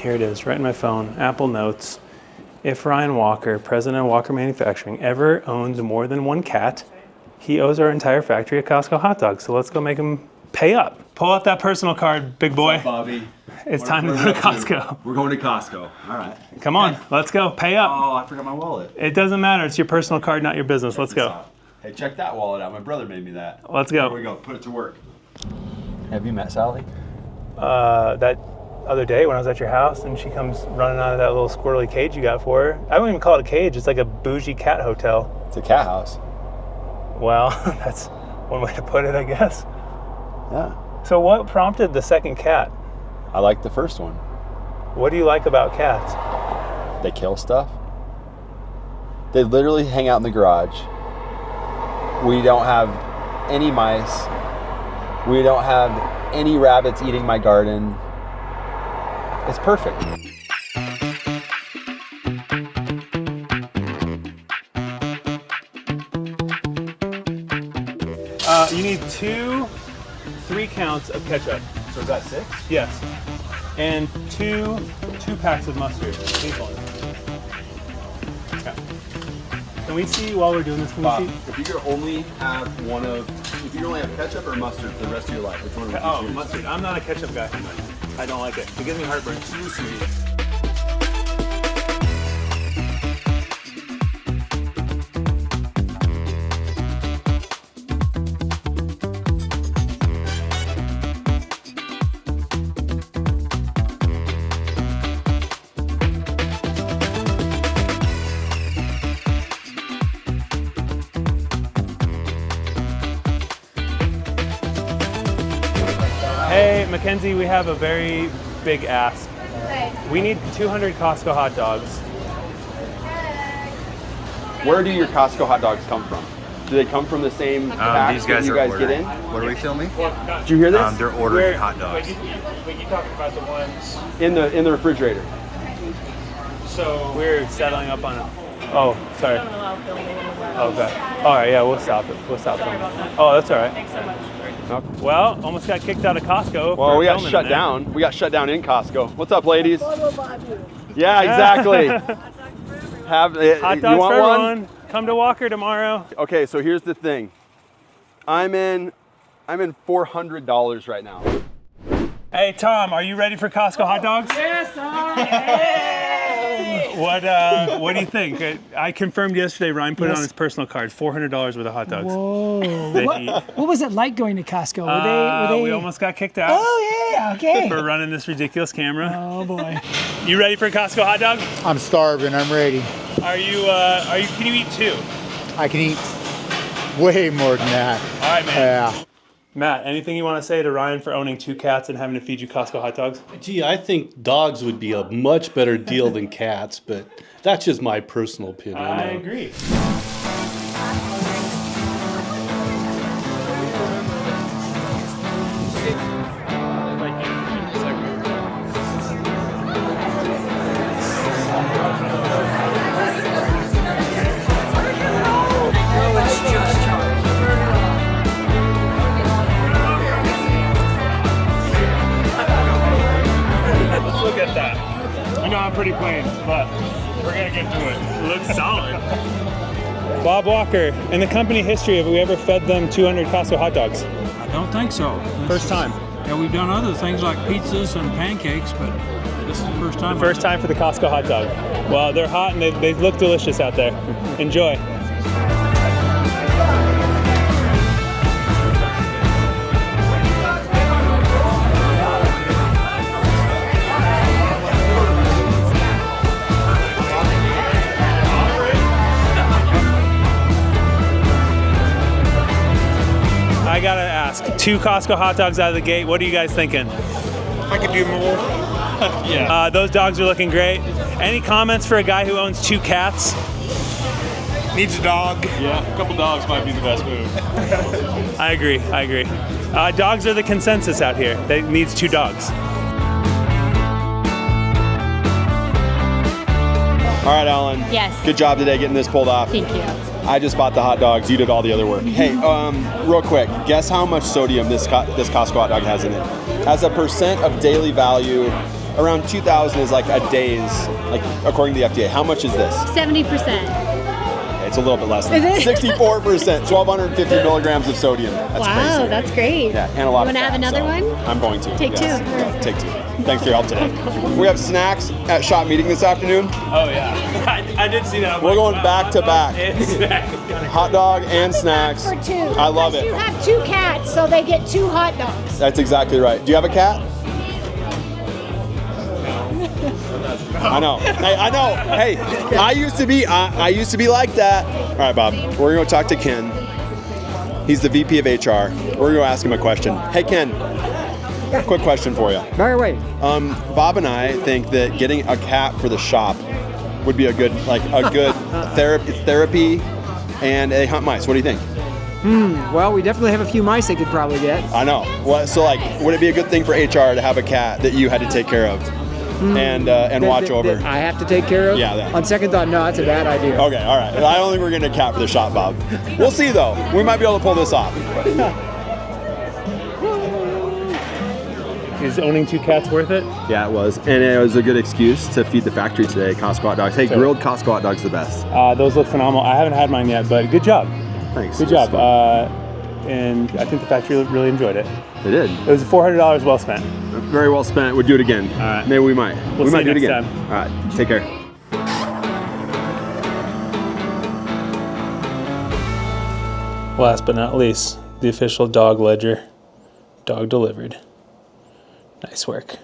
Here it is, right in my phone, Apple Notes. If Ryan Walker, president of Walker Manufacturing, ever owns more than one cat, he owes our entire factory a Costco hot dog. So let's go make him pay up. Pull out that personal card, big boy. What's up, Bobby? It's time to go to Costco. We're going to Costco. All right. Come on, let's go. Pay up. Oh, I forgot my wallet. It doesn't matter. It's your personal card, not your business. Let's go. Hey, check that wallet out. My brother made me that. Let's go. Here we go. Put it to work. Have you met Sally? That other day when I was at your house and she comes running out of that little squirrely cage you got for her. I don't even call it a cage. It's like a bougie cat hotel. It's a cat house. Well, that's one way to put it, I guess. Yeah. So what prompted the second cat? I like the first one. What do you like about cats? They kill stuff. They literally hang out in the garage. We don't have any mice. We don't have any rabbits eating my garden. It's perfect. You need 3 counts of ketchup. So is that 6? Yes. And two packs of mustard. These ones. Okay. Can we see while we're doing this? Can Bob, we see? if you could only have if you could only have ketchup or mustard for the rest of your life, which one would you choose? Mustard. I'm not a ketchup guy. I don't like it. It gives me heartburn. Too sweet. Hey, Mackenzie, we have a very big ask. Okay. We need 200 Costco hot dogs. Where do your Costco hot dogs come from? Do they come from the same packs These guys that you are guys ordering. get in? What are we filming? Did you hear this? They're ordering hot dogs. But you talking about the ones. in the refrigerator. So we're settling up on it. Oh, sorry. Don't allow filming in the lab. Okay. All right, yeah, we'll stop it. We'll stop Sorry it. about that. Oh, that's all right. Thanks so much. Well, almost got kicked out of Costco. Well, for we got filming shut in there. down. We got shut down in Costco. What's up, ladies? Yeah, exactly. Have Hot you dogs want for one? everyone. Come to Walker tomorrow. Okay, so here's the thing. I'm in $400 right now. Hey, Tom, are you ready for Costco hot dogs? Yes, hey! What do you think? I confirmed yesterday. Ryan put it on his personal card. $400 worth of hot dogs. Whoa. What was it like going to Costco? Were they... We almost got kicked out. Oh, yeah, okay. For running this ridiculous camera. Oh, boy. You ready for a Costco hot dog? I'm starving. I'm ready. Can you eat 2? I can eat way more than that. All right, man. Yeah. Matt, anything you want to say to Ryan for owning 2 cats and having to feed you Costco hot dogs? Gee, I think dogs would be a much better deal than cats, but that's just my personal opinion. I agree. Look at that. I know I'm pretty plain, but we're gonna get to it. It looks solid. Bob Walker, in the company history, have we ever fed them 200 Costco hot dogs? I don't think so. First time. Yeah, we've done other things like pizzas and pancakes, but this is the first time. First time for the Costco hot dog. Well, they're hot and they look delicious out there. Enjoy. I gotta ask, 2 Costco hot dogs out of the gate. What are you guys thinking? I could do more. Yeah. Those dogs are looking great. Any comments for a guy who owns 2 cats? Needs a dog. Yeah, a couple dogs might be the best move. I agree. Dogs are the consensus out here. They needs 2 dogs. All right, Alan. Yes. Good job today getting this pulled off. Thank you. I just bought the hot dogs. You did all the other work. Hey, real quick, guess how much sodium this Costco hot dog has in it? As a percent of daily value, around 2,000 is like a day's, like according to the FDA. How much is this? 70%. It's a little bit less than Is that. it? 1,250 milligrams of sodium. That's Wow, crazy. that's great. Yeah, and a lot You of want to have fat, another so one? I'm going to. Take yes. two. Yeah, take two. Thanks for your help today. We have snacks at shop meeting this afternoon. Oh yeah, I did see that. We're going back to back. Hot dog and snacks. For two. I love Because it. You have 2 cats, so they get 2 hot dogs. That's exactly right. Do you have a cat? I know. Hey, I know. Hey, I used to be like that. All right, Bob. We're gonna talk to Ken. He's the VP of HR. We're gonna ask him a question. Hey, Ken. Quick question for you. Fire away. Bob and I think that getting a cat for the shop would be a good therapy, and they hunt mice. What do you think? Well, we definitely have a few mice they could probably get. I know. Well, so like, would it be a good thing for HR to have a cat that you had to take care of and watch over? I have to take care of? Yeah. On second thought, no, that's a bad idea. Okay, all right. I don't think we're getting a cat for the shop, Bob. We'll see though. We might be able to pull this off. Is owning 2 cats worth it? Yeah, it was. And it was a good excuse to feed the factory today, Costco hot dogs. Hey, grilled Costco hot dogs the best. Those look phenomenal. I haven't had mine yet, but good job. Thanks. Good It was job. fun. And I think the factory really enjoyed it. They did. It was $400 well spent. Very well spent. We'd do it again. All right. Maybe we might. We'll we see might you do it next again. time. All right. Take care. Last but not least, the official dog ledger. Dog delivered. Nice work.